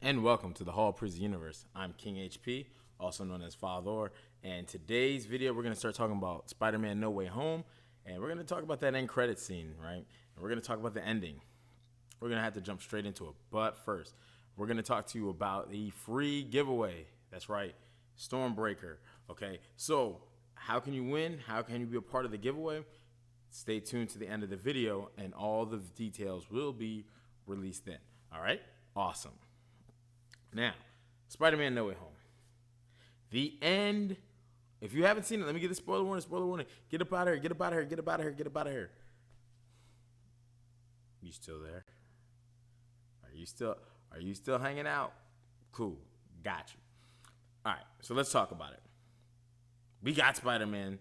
And welcome to the Hall Prison Universe. I'm King HP, also known as Father. And today's video, we're going to start talking about Spider-Man No Way Home. And we're going to talk about that end credit scene, right? And we're going to talk about the ending. We're going to have to jump straight into it. But first, we're going to talk to you about the free giveaway. That's right, Stormbreaker. Okay, so how can you win? How can you be a part of the giveaway? Stay tuned to the end of the video, and all the details will be released then. All right? Awesome. Now, Spider-Man No Way Home. The end. If you haven't seen it, let me get a spoiler warning. Spoiler warning. Get up out of here. Get up out of here. Get up out of here. Get up out of here. You still there? Are you still hanging out? Cool. Got you. All right. So let's talk about it. We got Spider-Man.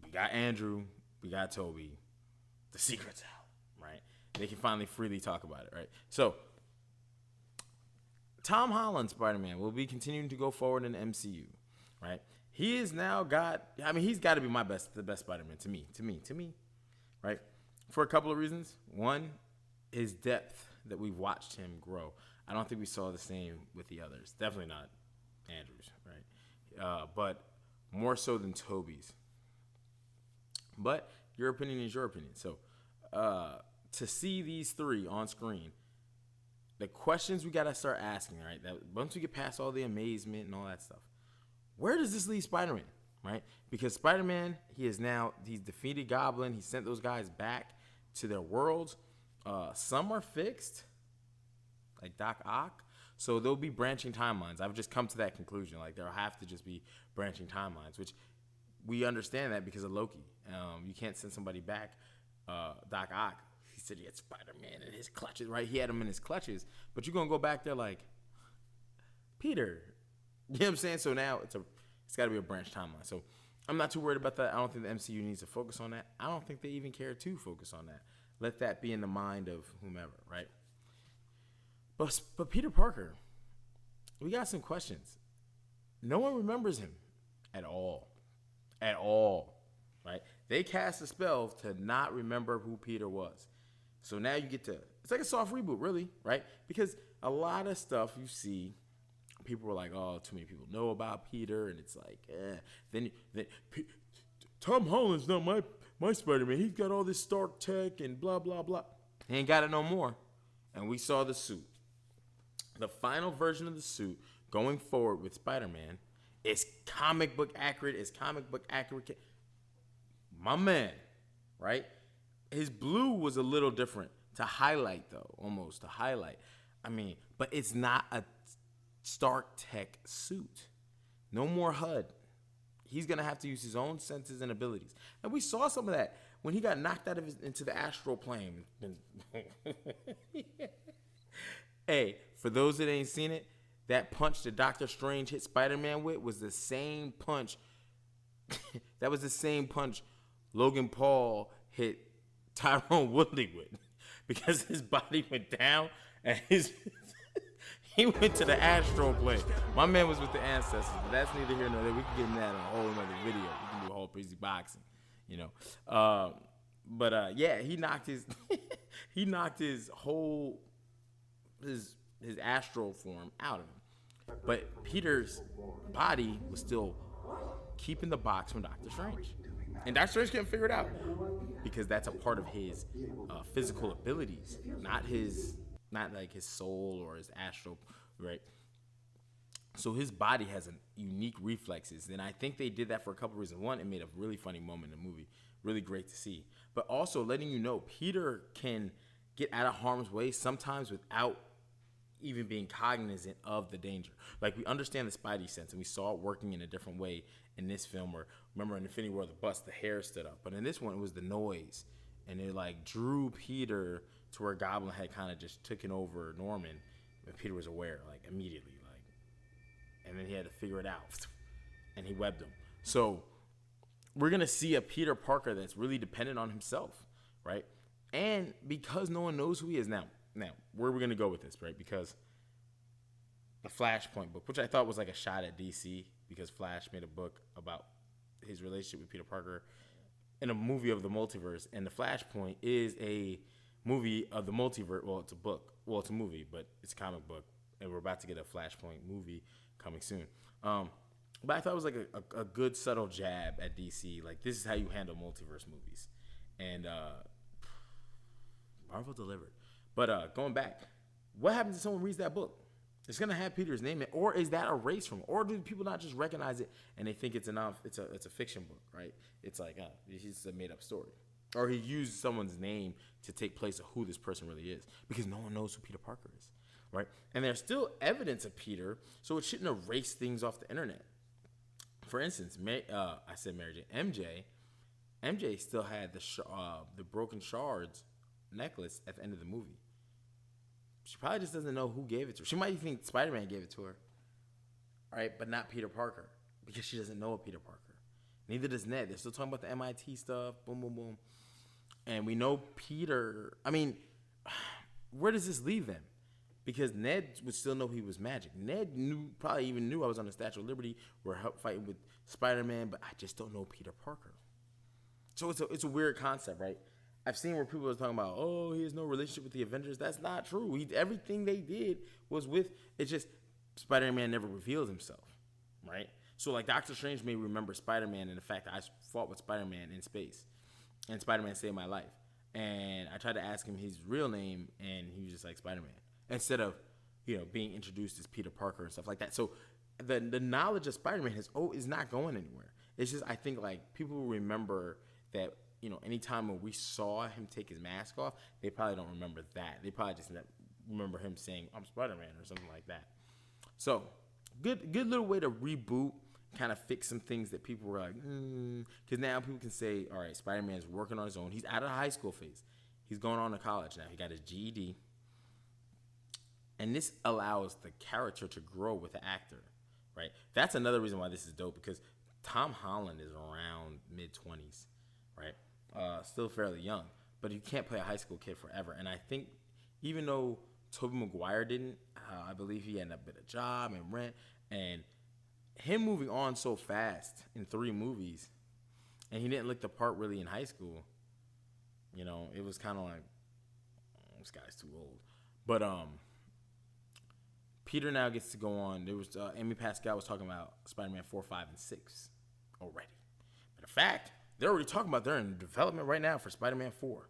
We got Andrew. We got Toby. The secret's out, right? They can finally freely talk about it, right? So Tom Holland Spider-Man will be continuing to go forward in the MCU, right? He is now he's got to be the best Spider-Man to me, right? For a couple of reasons. One, his depth that we've watched him grow. I don't think we saw the same with the others. Definitely not Andrew's, right? But more so than Toby's. But your opinion is your opinion. So to see these three on screen, the questions we gotta start asking, right? That once we get past all the amazement and all that stuff, where does this leave Spider-Man, right? Because Spider-Man, he's defeated Goblin. He sent those guys back to their worlds. Some are fixed, like Doc Ock. So there'll be branching timelines. I've just come to that conclusion. Like there'll have to just be branching timelines, which we understand that because of Loki. You can't send somebody back. Doc Ock, he said he had Spider-Man in his clutches, right? He had him in his clutches. But you're going to go back there like, Peter. You know what I'm saying? So now it's got to be a branch timeline. So I'm not too worried about that. I don't think the MCU needs to focus on that. I don't think they even care to focus on that. Let that be in the mind of whomever, right? But Peter Parker, we got some questions. No one remembers him at all. At all, right? They cast a spell to not remember who Peter was. So now you it's like a soft reboot, really, right? Because a lot of stuff you see, people were like, oh, too many people know about Peter, and it's like, Then Tom Holland's not my Spider-Man. He's got all this Stark tech and blah, blah, blah. He ain't got it no more. And we saw the suit. The final version of the suit going forward with Spider-Man is comic book accurate. My man, right? His blue was a little different to highlight, though, almost to highlight. But it's not a Stark Tech suit. No more HUD. He's going to have to use his own senses and abilities. And we saw some of that when he got knocked out of into the astral plane. Hey, for those that ain't seen it, that punch that Doctor Strange hit Spider-Man with was the same punch. That was the same punch Logan Paul hit Tyrone Woodley with. Because his body went down and he went to the astral plane. My man was with the ancestors, but that's neither here nor there. We can get in that in a whole other video. We can do a whole crazy boxing, you know. Yeah, he knocked his whole his astral form out of him. But Peter's body was still keeping the box from Doctor Strange. And Doctor Strange couldn't figure it out because that's a part of his physical abilities, not like his soul or his astral, right? So his body has unique reflexes, and I think they did that for a couple reasons. One, it made a really funny moment in the movie, really great to see. But also letting you know Peter can get out of harm's way sometimes without even being cognizant of the danger. Like, we understand the Spidey sense, and we saw it working in a different way in this film. Where, remember in Infinity War, the bus, the hair stood up. But in this one, it was the noise. And it, like, drew Peter to where Goblin had kind of just taken over Norman. And Peter was aware, like, immediately. And then he had to figure it out. And he webbed him. So we're going to see a Peter Parker that's really dependent on himself, right? And because no one knows who he is now, where are we going to go with this, right? Because the Flashpoint book, which I thought was like a shot at DC, because Flash made a book about his relationship with Peter Parker in a movie of the multiverse. And the Flashpoint is a movie of the multiverse. Well, it's a book. Well, it's a movie, but it's a comic book and we're about to get a Flashpoint movie coming soon. But I thought it was like a good subtle jab at DC. Like, this is how you handle multiverse movies, and Marvel delivered. But going back, what happens if someone reads that book? It's gonna have Peter's name in it, or is that erased from it? Or do people not just recognize it and they think it's a fiction book, right? It's like it's a made up story, or he used someone's name to take place of who this person really is, because no one knows who Peter Parker is, right? And there's still evidence of Peter, so it shouldn't erase things off the internet. For instance, I said Mary J. MJ still had the broken shards necklace at the end of the movie. She probably just doesn't know who gave it to her. She might think Spider-Man gave it to her, right? But not Peter Parker, because she doesn't know a Peter Parker. Neither does Ned. They're still talking about the MIT stuff. Boom, boom, boom. And we know Peter. I mean, where does this leave them? Because Ned would still know he was magic. Ned probably even knew I was on the Statue of Liberty. We're fighting with Spider-Man, but I just don't know Peter Parker. So it's a weird concept, right? I've seen where people are talking about, oh, he has no relationship with the Avengers. That's not true. Everything they did was with, it's just Spider-Man never revealed himself, right? So like Doctor Strange may remember Spider-Man and the fact that I fought with Spider-Man in space and Spider-Man saved my life. And I tried to ask him his real name and he was just like Spider-Man, instead of, being introduced as Peter Parker and stuff like that. So the knowledge of Spider-Man is not going anywhere. It's just, I think like people will remember that, anytime when we saw him take his mask off, they probably don't remember that. They probably just remember him saying, I'm Spider-Man or something like that. So, good little way to reboot, kind of fix some things that people were like, because now people can say, all right, Spider-Man's working on his own. He's out of the high school phase. He's going on to college now. He got his GED. And this allows the character to grow with the actor, right? That's another reason why this is dope, because Tom Holland is around mid-20s, right? Still fairly young, but you can't play a high school kid forever. And I think even though Tobey Maguire didn't, I believe he ended up with a job and rent, and him moving on so fast in 3 movies, and he didn't look the part really in high school. It was kind of like, this guy's too old. But Peter now gets to go on. There was Amy Pascal was talking about Spider-Man 4, 5, and 6 already. But in fact, they're already talking about they're in development right now for Spider-Man 4.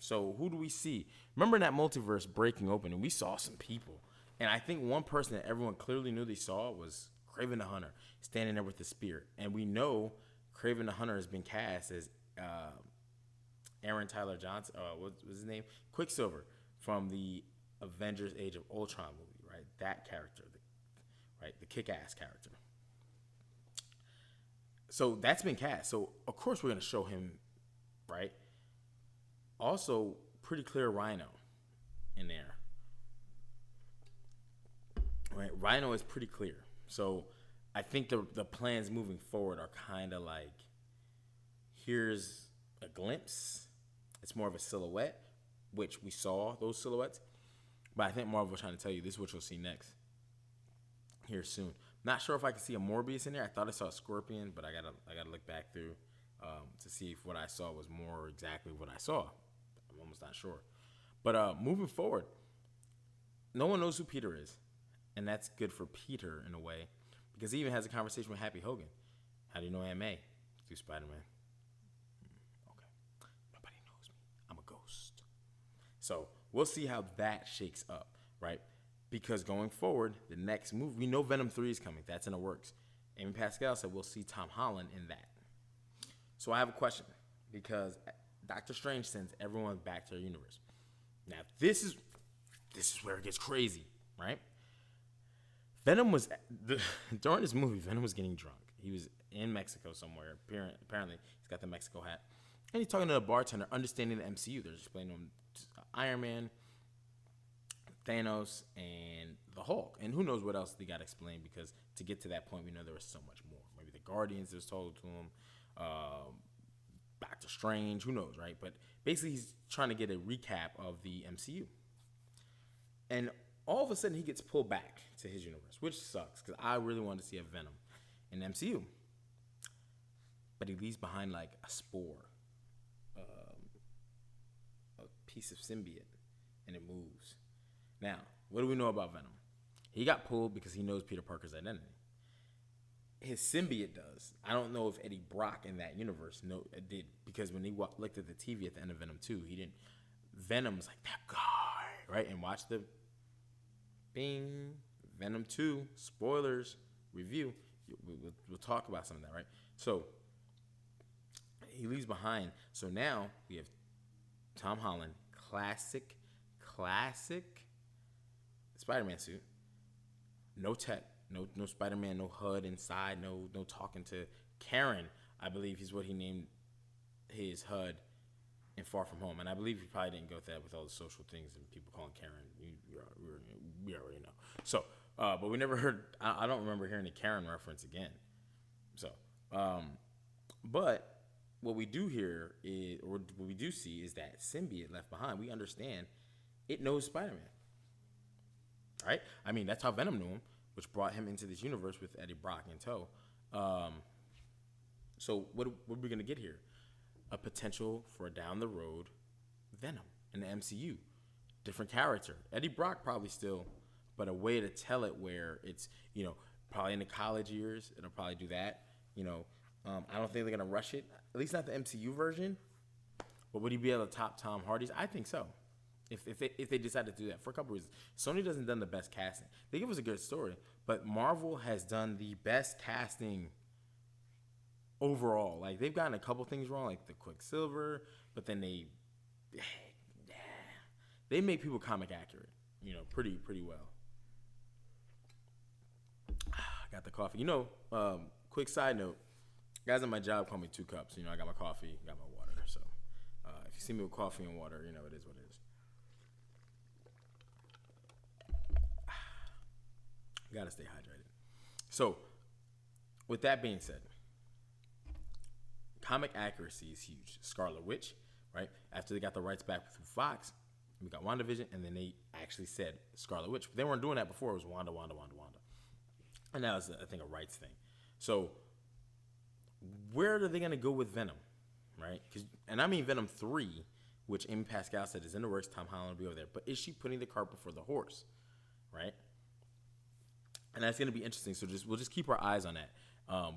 So who do we see? Remember that multiverse breaking open, and we saw some people. And I think one person that everyone clearly knew they saw was Kraven the Hunter, standing there with the spear. And we know Kraven the Hunter has been cast as Aaron Tyler Johnson. What was his name? Quicksilver from the Avengers Age of Ultron movie, right? That character, the kick-ass character. So that's been cast. So, of course, we're going to show him, right? Also, pretty clear Rhino in there. Right? Rhino is pretty clear. So, I think the plans moving forward are kind of like, here's a glimpse. It's more of a silhouette, which we saw those silhouettes. But I think Marvel's trying to tell you this is what you'll see next here soon. Not sure if I can see a Morbius in there. I thought I saw a Scorpion, but I gotta look back through to see if what I saw was more exactly what I saw. I'm almost not sure. But moving forward, no one knows who Peter is, and that's good for Peter in a way, because he even has a conversation with Happy Hogan. How do you know Aunt May? Through Spider-Man. Okay. Nobody knows me. I'm a ghost. So we'll see how that shakes up, right? Because going forward, the next movie, we know Venom 3 is coming. That's in the works. Amy Pascal said we'll see Tom Holland in that. So I have a question, because Doctor Strange sends everyone back to their universe. Now, this is where it gets crazy, right? Venom was, during this movie, Venom was getting drunk. He was in Mexico somewhere. Apparently, he's got the Mexico hat. And he's talking to a bartender, understanding the MCU. They're explaining to him Iron Man, Thanos, and the Hulk. And who knows what else they got to explain, because to get to that point, we know there was so much more. Maybe the Guardians was told to him, Doctor Strange, who knows, right? But basically, he's trying to get a recap of the MCU. And all of a sudden, he gets pulled back to his universe, which sucks, because I really wanted to see a Venom in the MCU. But he leaves behind like a spore, a piece of symbiote, and it moves. Now, what do we know about Venom? He got pulled because he knows Peter Parker's identity. His symbiote does. I don't know if Eddie Brock in that universe did, because when he looked at the TV at the end of Venom 2, he didn't. Venom's like, that guy, right? And watch the bing, Venom 2, spoilers, review. We'll talk about some of that, right? So he leaves behind. So now we have Tom Holland, classic Spider-Man suit. No tech, no Spider-Man, no HUD inside, no talking to Karen. I believe he's what he named his HUD in Far From Home, and I believe he probably didn't go with that with all the social things and people calling Karen. We already know. So, but we never heard. I don't remember hearing a Karen reference again. So, but what we do hear is, or what we do see, is that symbiote left behind. We understand it knows Spider-Man. Right? I mean, that's how Venom knew him, which brought him into this universe with Eddie Brock in tow. So what are we going to get here? A potential for down the road Venom in the MCU. Different character. Eddie Brock probably still, but a way to tell it where it's, probably in the college years. It'll probably do that. I don't think they're going to rush it. At least not the MCU version. But would he be able to top Tom Hardy's? I think so. If they decide to do that, for a couple reasons. Sony doesn't done the best casting. They give us a good story, but Marvel has done the best casting overall. Like, they've gotten a couple things wrong, like the Quicksilver, but then they make people comic accurate, pretty well. Got the coffee. Quick side note, guys at my job call me 2 cups. I got my coffee, got my water. So if you see me with coffee and water, it is what it is. Gotta stay hydrated. So, with that being said, comic accuracy is huge. Scarlet Witch, right? After they got the rights back through Fox, we got WandaVision, and then they actually said Scarlet Witch. They weren't doing that before. It was Wanda. And that was, I think, a rights thing. So, where are they going to go with Venom, right? And I mean Venom 3, which Amy Pascal said is in the works. Tom Holland will be over there. But is she putting the cart before the horse, right? And that's going to be interesting. So we'll just keep our eyes on that.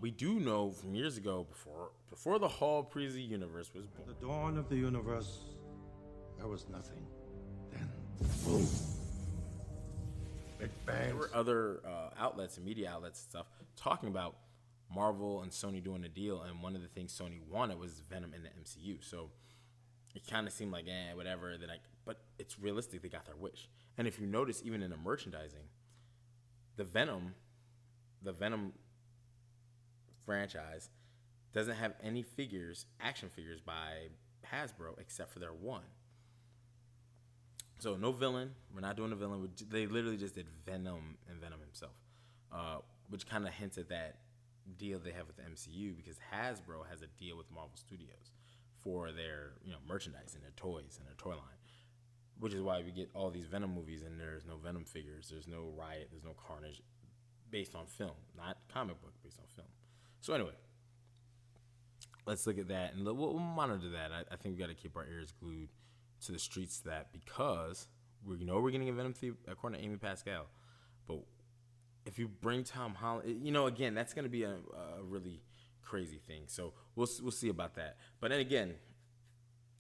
We do know from years ago, before the Hall Preasy universe was born. At the dawn of the universe, there was nothing. Then, boom. Big bang. There were other outlets and media outlets and stuff talking about Marvel and Sony doing a deal, and one of the things Sony wanted was Venom in the MCU. So it kind of seemed like, whatever. But it's realistic. They got their wish. And if you notice, even in the merchandising, the Venom franchise doesn't have any action figures by Hasbro, except for their one. So no villain. We're not doing a villain. They literally just did Venom and Venom himself, which kind of hints at that deal they have with the MCU, because Hasbro has a deal with Marvel Studios for their merchandise and their toys and their toy line. Which is why we get all these Venom movies and there's no Venom figures, there's no Riot, there's no Carnage, based on film, not comic book, based on film. So anyway, let's look at that, and we'll monitor that. I think we got to keep our ears glued to the streets to that, because we know we're getting a Venom 3 according to Amy Pascal. But if you bring Tom Holland, again, that's going to be a really crazy thing. So we'll see about that. But then again,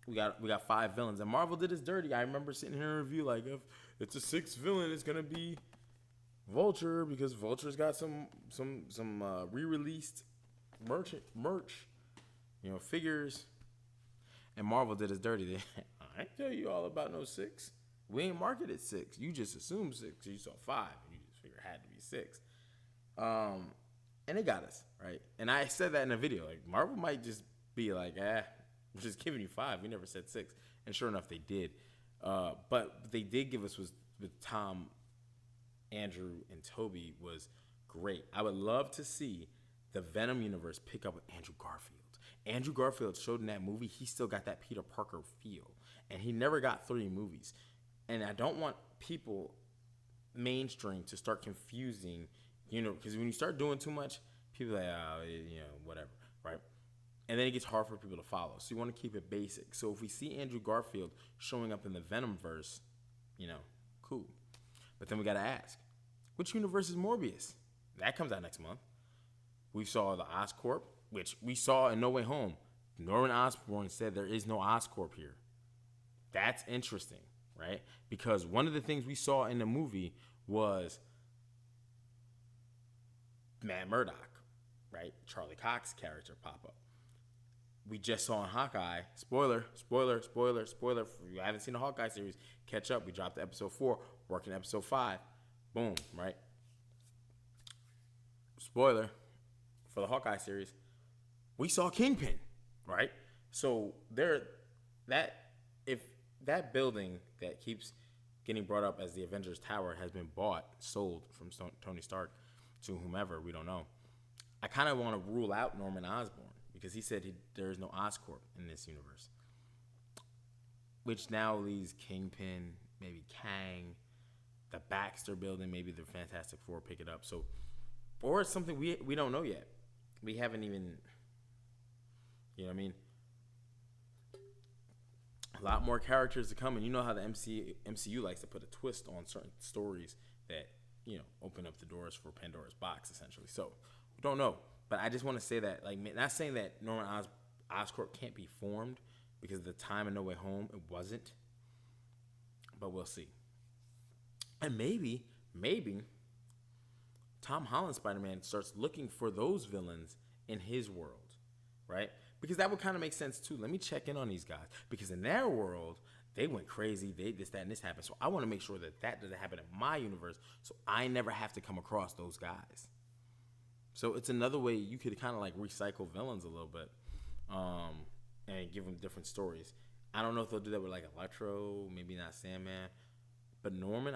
we got 5 villains, and Marvel did us dirty. I remember sitting here in a review like, if it's a 6th villain, it's gonna be Vulture, because Vulture's got some re-released merch, figures. And Marvel did us dirty. I ain't tell you all about no 6. We ain't marketed 6. You just assumed 6. You saw 5, and you just figured it had to be 6. And they got us right. And I said that in a video. Like, Marvel might just be like, we're just giving you 5. We never said 6. And sure enough, they did. But what they did give us was with Tom, Andrew, and Toby was great. I would love to see the Venom universe pick up with Andrew Garfield. Andrew Garfield showed in that movie he still got that Peter Parker feel. And he never got 3 movies. And I don't want people mainstream to start confusing, because when you start doing too much, people are like, whatever, right? And then it gets hard for people to follow. So you want to keep it basic. So if we see Andrew Garfield showing up in the Venomverse, cool. But then we got to ask, which universe is Morbius? That comes out next month. We saw the Oscorp, which we saw in No Way Home. Norman Osborn said there is no Oscorp here. That's interesting, right? Because one of the things we saw in the movie was Matt Murdock, right? Charlie Cox's character pop up. We just saw in Hawkeye, spoiler. If you haven't seen the Hawkeye series, catch up. We dropped episode 4, working episode 5. Boom, right? Spoiler for the Hawkeye series, we saw Kingpin, right? So if that building that keeps getting brought up as the Avengers Tower has been sold from Tony Stark to whomever, we don't know. I kind of want to rule out Norman Osborn because he said there is no Oscorp in this universe, which now leaves Kingpin, maybe Kang, the Baxter building, maybe the Fantastic Four pick it up. So, or it's something we don't know yet. We haven't even, you know what I mean? A lot more characters to come, and you know how the MCU likes to put a twist on certain stories that, you know, open up the doors for Pandora's box, essentially. So, we don't know. But I just want to say that, like, not saying that Norman Oscorp can't be formed because of the time in No Way Home, it wasn't. But we'll see. And maybe Tom Holland Spider-Man starts looking for those villains in his world, right? Because that would kind of make sense too. Let me check in on these guys because in their world, they went crazy. They this, that, and this happened. So I want to make sure that doesn't happen in my universe so I never have to come across those guys. So it's another way you could kind of like recycle villains a little bit and give them different stories. I don't know if they'll do that with like Electro, maybe not Sandman, but Norman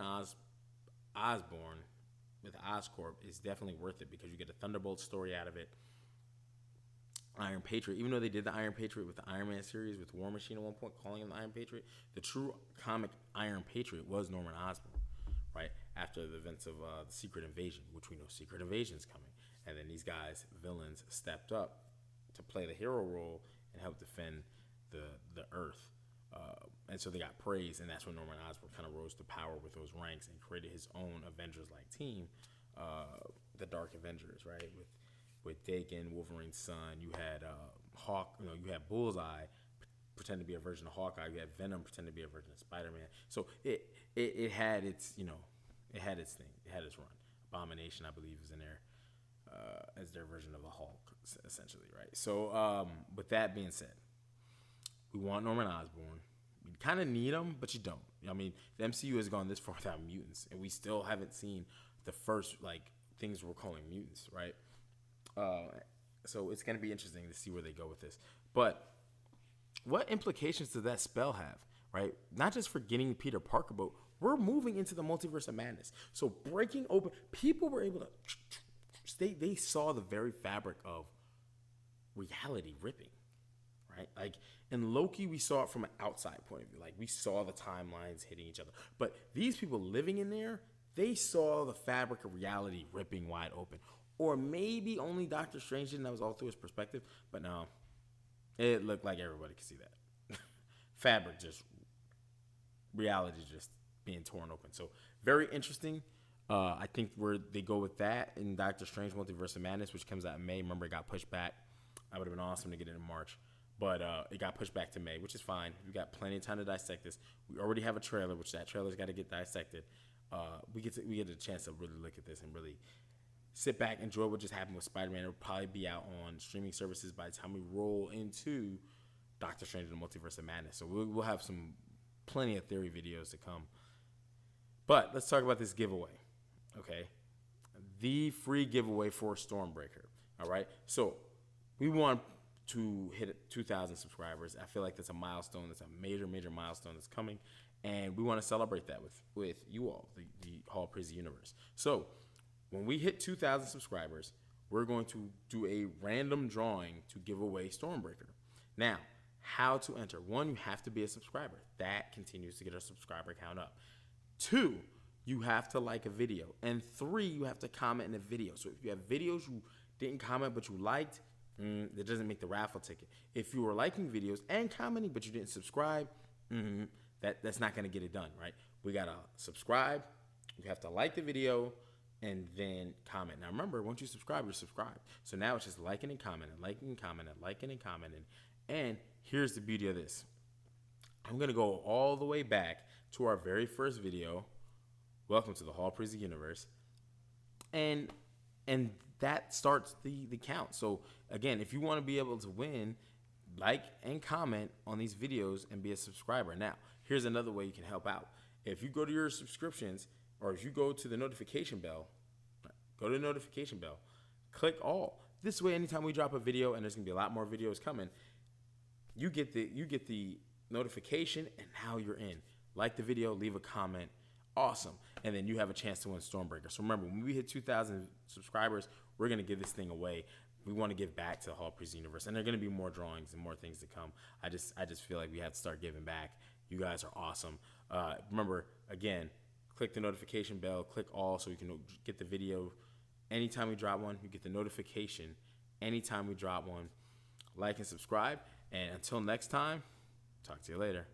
Osborn with Oscorp is definitely worth it because you get a Thunderbolt story out of it. Iron Patriot, even though they did the Iron Patriot with the Iron Man series with War Machine at one point, calling him the Iron Patriot, the true comic Iron Patriot was Norman Osborn, right? After the events of the Secret Invasion, which we know Secret Invasion is coming. And then these guys, villains, stepped up to play the hero role and help defend the Earth. And so they got praise, and that's when Norman Osborn kind of rose to power with those ranks and created his own Avengers-like team, the Dark Avengers, right? With Daken, Wolverine's son, you had you had Bullseye pretend to be a version of Hawkeye, you had Venom pretend to be a version of Spider-Man. So it had its, you know, it had its thing, it had its run. Abomination, I believe, is in there as their version of a Hulk, essentially, right? So with that being said, we want Norman Osborn. You kind of need him, but you don't. I mean, the MCU has gone this far without mutants, and we still haven't seen the first like things we're calling mutants, right? So it's going to be interesting to see where they go with this. But what implications does that spell have, right? Not just for getting Peter Parker, but we're moving into the Multiverse of Madness. So breaking open, people were able to, they saw the very fabric of reality ripping, right? Like in Loki, we saw it from an outside point of view. Like we saw the timelines hitting each other. But these people living in there, they saw the fabric of reality ripping wide open. Or maybe only Doctor Strange didn't. That was all through his perspective. But no, it looked like everybody could see that. Fabric, just reality just being torn open. So very interesting. I think where they go with that in Doctor Strange Multiverse of Madness, which comes out in May. Remember, it got pushed back. That would have been awesome to get it in March. But it got pushed back to May, which is fine. We got plenty of time to dissect this. We already have a trailer, which that trailer's got to get dissected. We get a chance to really look at this and really sit back, enjoy what just happened with Spider-Man. It'll probably be out on streaming services by the time we roll into Doctor Strange and the Multiverse of Madness. So we'll have plenty of theory videos to come. But let's talk about this giveaway, okay? The free giveaway for Stormbreaker, all right? So we want to hit 2,000 subscribers. I feel like that's a milestone. That's a major, major milestone that's coming. And we want to celebrate that with you all, the Hall of Praise Universe. So when we hit 2,000 subscribers, we're going to do a random drawing to give away Stormbreaker. Now, how to enter? 1, you have to be a subscriber. That continues to get our subscriber count up. 2, you have to like a video. And 3, you have to comment in a video. So if you have videos you didn't comment but you liked, that doesn't make the raffle ticket. If you were liking videos and commenting but you didn't subscribe, that's not going to get it done, right? We got to subscribe, You have to like the video and then comment. Now remember, once you subscribe, you're subscribed. So now it's just liking and commenting, liking and commenting, liking and commenting. And here's the beauty of this. I'm going to go all the way back to our very first video. Welcome to the Hall Prison Universe. And that starts the count. So again, if you want to be able to win, like and comment on these videos and be a subscriber. Now, here's another way you can help out. If you go to your subscriptions, or if you go to the notification bell, click all. This way, anytime we drop a video, and there's gonna be a lot more videos coming, you get the notification, and now you're in. Like the video, leave a comment, awesome, and then you have a chance to win Stormbreaker. So remember, when we hit 2,000 subscribers, we're gonna give this thing away. We want to give back to the Hall Prison Universe, and there are going to be more drawings and more things to come. I just feel like we have to start giving back. You guys are awesome. Remember, again, click the notification bell, click all, so you can get the video. Anytime we drop one, you get the notification. Anytime we drop one, like and subscribe. And until next time, talk to you later.